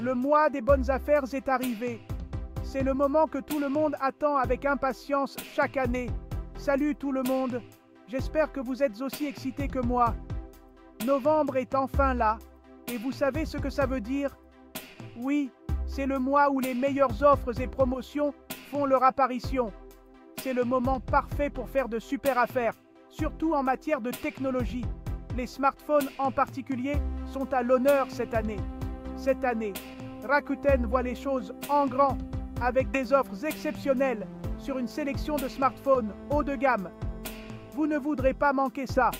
Le mois des bonnes affaires est arrivé. C'est le moment que tout le monde attend avec impatience chaque année. Salut tout le monde. J'espère que vous êtes aussi excités que moi. Novembre est enfin là. Et vous savez ce que ça veut dire? Oui, c'est le mois où les meilleures offres et promotions font leur apparition. C'est le moment parfait pour faire de super affaires, surtout en matière de technologie. Les smartphones en particulier sont à l'honneur cette année. Cette année, Rakuten voit les choses en grand, avec des offres exceptionnelles sur une sélection de smartphones haut de gamme. Vous ne voudrez pas manquer ça.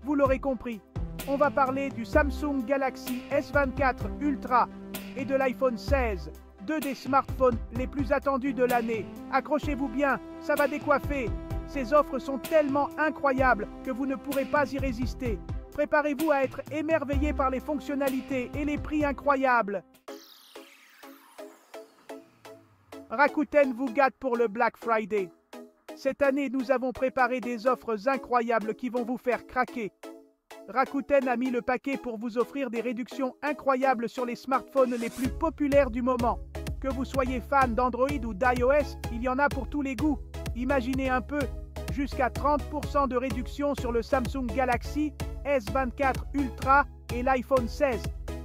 Vous l'aurez compris, on va parler du Samsung Galaxy S24 Ultra et de l'iPhone 16, deux des smartphones les plus attendus de l'année. Accrochez-vous bien, ça va décoiffer. Ces offres sont tellement incroyables que vous ne pourrez pas y résister. Préparez-vous à être émerveillé par les fonctionnalités et les prix incroyables. Rakuten vous gâte pour le Black Friday. Cette année, nous avons préparé des offres incroyables qui vont vous faire craquer. Rakuten a mis le paquet pour vous offrir des réductions incroyables sur les smartphones les plus populaires du moment. Que vous soyez fan d'Android ou d'iOS, il y en a pour tous les goûts. Imaginez un peu, jusqu'à 30% de réduction sur le Samsung Galaxy S24 Ultra et l'iPhone 16.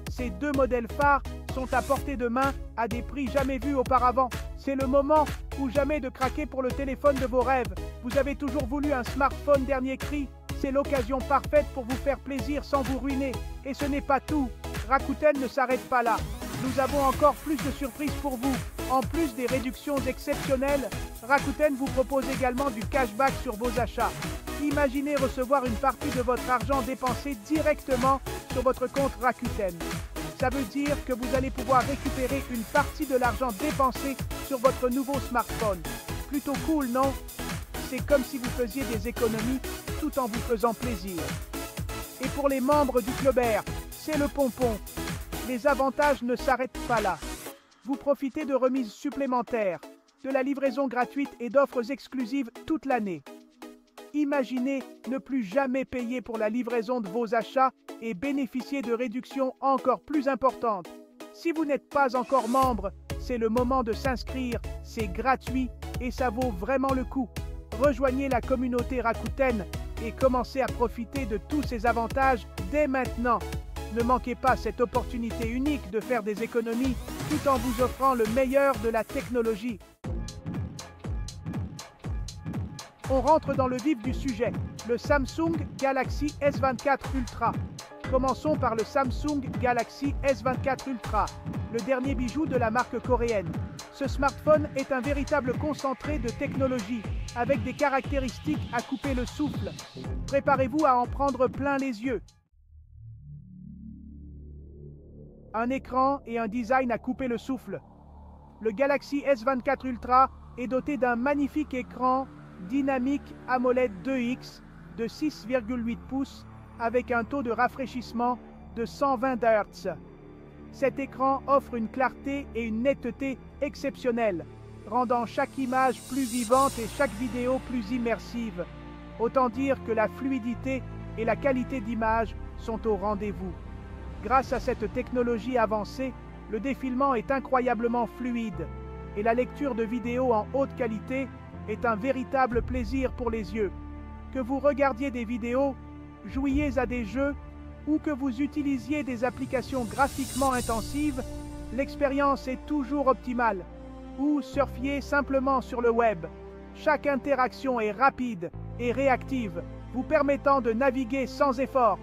Ces deux modèles phares sont à portée de main à des prix jamais vus auparavant. C'est le moment ou jamais de craquer pour le téléphone de vos rêves. Vous avez toujours voulu un smartphone dernier cri. C'est l'occasion parfaite pour vous faire plaisir sans vous ruiner. Et ce n'est pas tout. Rakuten ne s'arrête pas là. Nous avons encore plus de surprises pour vous. En plus des réductions exceptionnelles, Rakuten vous propose également du cashback sur vos achats. Imaginez recevoir une partie de votre argent dépensé directement sur votre compte Rakuten. Ça veut dire que vous allez pouvoir récupérer une partie de l'argent dépensé sur votre nouveau smartphone. Plutôt cool, non? C'est comme si vous faisiez des économies tout en vous faisant plaisir. Et pour les membres du Club Air, c'est le pompon. Les avantages ne s'arrêtent pas là. Vous profitez de remises supplémentaires, de la livraison gratuite et d'offres exclusives toute l'année. Imaginez ne plus jamais payer pour la livraison de vos achats et bénéficier de réductions encore plus importantes. Si vous n'êtes pas encore membre, c'est le moment de s'inscrire, c'est gratuit et ça vaut vraiment le coup. Rejoignez la communauté Rakuten et commencez à profiter de tous ces avantages dès maintenant. Ne manquez pas cette opportunité unique de faire des économies tout en vous offrant le meilleur de la technologie. On rentre dans le vif du sujet, le Samsung Galaxy S24 Ultra. Commençons par le Samsung Galaxy S24 Ultra, le dernier bijou de la marque coréenne. Ce smartphone est un véritable concentré de technologie, avec des caractéristiques à couper le souffle. Préparez-vous à en prendre plein les yeux. Un écran et un design à couper le souffle. Le Galaxy S24 Ultra est doté d'un magnifique écran dynamique AMOLED 2X de 6,8 pouces avec un taux de rafraîchissement de 120 Hz. Cet écran offre une clarté et une netteté exceptionnelles, rendant chaque image plus vivante et chaque vidéo plus immersive. Autant dire que la fluidité et la qualité d'image sont au rendez-vous. Grâce à cette technologie avancée, le défilement est incroyablement fluide et la lecture de vidéos en haute qualité est un véritable plaisir pour les yeux. Que vous regardiez des vidéos, jouiez à des jeux ou que vous utilisiez des applications graphiquement intensives, l'expérience est toujours optimale. Ou surfiez simplement sur le web. Chaque interaction est rapide et réactive, vous permettant de naviguer sans effort.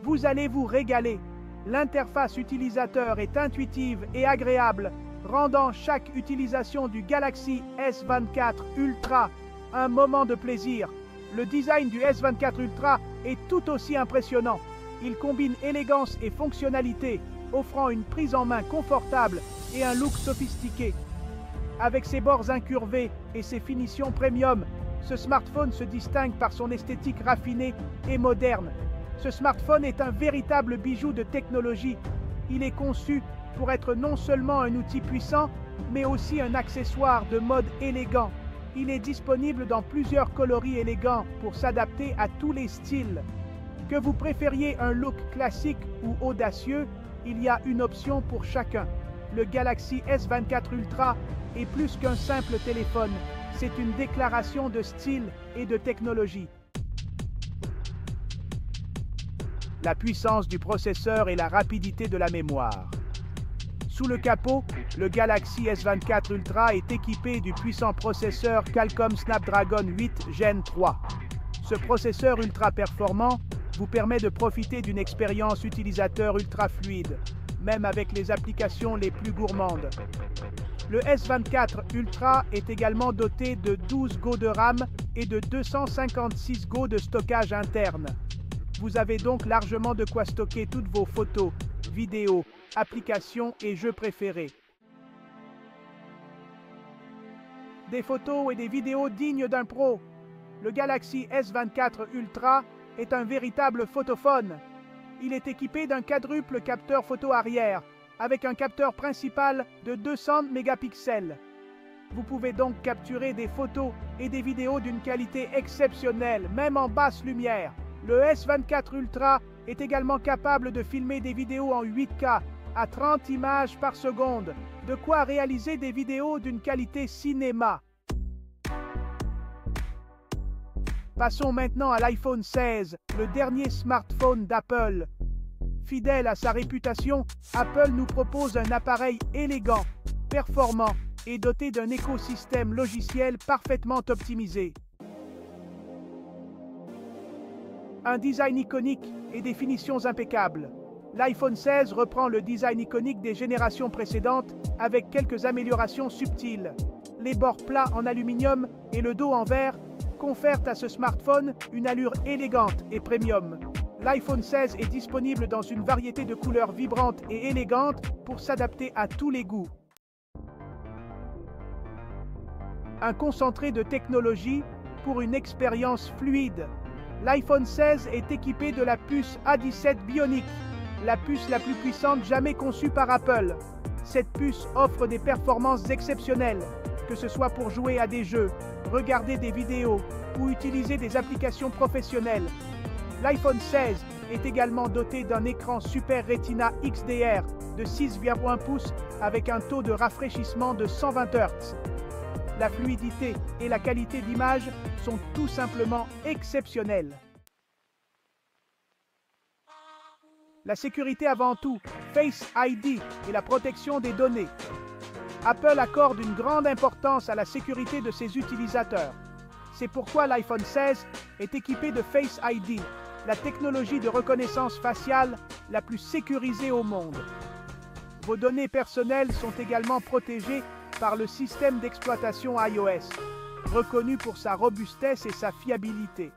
Vous allez vous régaler. L'interface utilisateur est intuitive et agréable, rendant chaque utilisation du Galaxy S24 Ultra un moment de plaisir. Le design du S24 Ultra est tout aussi impressionnant. Il combine élégance et fonctionnalité, offrant une prise en main confortable et un look sophistiqué. Avec ses bords incurvés et ses finitions premium, ce smartphone se distingue par son esthétique raffinée et moderne. Ce smartphone est un véritable bijou de technologie. Il est conçu pour être non seulement un outil puissant, mais aussi un accessoire de mode élégant. Il est disponible dans plusieurs coloris élégants pour s'adapter à tous les styles. Que vous préfériez un look classique ou audacieux, il y a une option pour chacun. Le Galaxy S24 Ultra est plus qu'un simple téléphone, c'est une déclaration de style et de technologie. La puissance du processeur et la rapidité de la mémoire. Sous le capot, le Galaxy S24 Ultra est équipé du puissant processeur Qualcomm Snapdragon 8 Gen 3. Ce processeur ultra performant vous permet de profiter d'une expérience utilisateur ultra fluide, même avec les applications les plus gourmandes. Le S24 Ultra est également doté de 12 Go de RAM et de 256 Go de stockage interne. Vous avez donc largement de quoi stocker toutes vos photos, vidéos, applications et jeux préférés. Des photos et des vidéos dignes d'un pro. Le Galaxy S24 Ultra est un véritable photophone. Il est équipé d'un quadruple capteur photo arrière, avec un capteur principal de 200 mégapixels. Vous pouvez donc capturer des photos et des vidéos d'une qualité exceptionnelle, même en basse lumière. Le S24 Ultra est également capable de filmer des vidéos en 8K à 30 images par seconde, de quoi réaliser des vidéos d'une qualité cinéma. Passons maintenant à l'iPhone 16, le dernier smartphone d'Apple. Fidèle à sa réputation, Apple nous propose un appareil élégant, performant et doté d'un écosystème logiciel parfaitement optimisé. Un design iconique et des finitions impeccables. L'iPhone 16 reprend le design iconique des générations précédentes avec quelques améliorations subtiles. Les bords plats en aluminium et le dos en verre confèrent à ce smartphone une allure élégante et premium. L'iPhone 16 est disponible dans une variété de couleurs vibrantes et élégantes pour s'adapter à tous les goûts. Un concentré de technologie pour une expérience fluide. L'iPhone 16 est équipé de la puce A17 Bionic, la puce la plus puissante jamais conçue par Apple. Cette puce offre des performances exceptionnelles, que ce soit pour jouer à des jeux, regarder des vidéos ou utiliser des applications professionnelles. L'iPhone 16 est également doté d'un écran Super Retina XDR de 6,1 pouces avec un taux de rafraîchissement de 120 Hz. La fluidité et la qualité d'image sont tout simplement exceptionnelles. La sécurité avant tout, Face ID et la protection des données. Apple accorde une grande importance à la sécurité de ses utilisateurs. C'est pourquoi l'iPhone 16 est équipé de Face ID, la technologie de reconnaissance faciale la plus sécurisée au monde. Vos données personnelles sont également protégées par le système d'exploitation iOS, reconnu pour sa robustesse et sa fiabilité.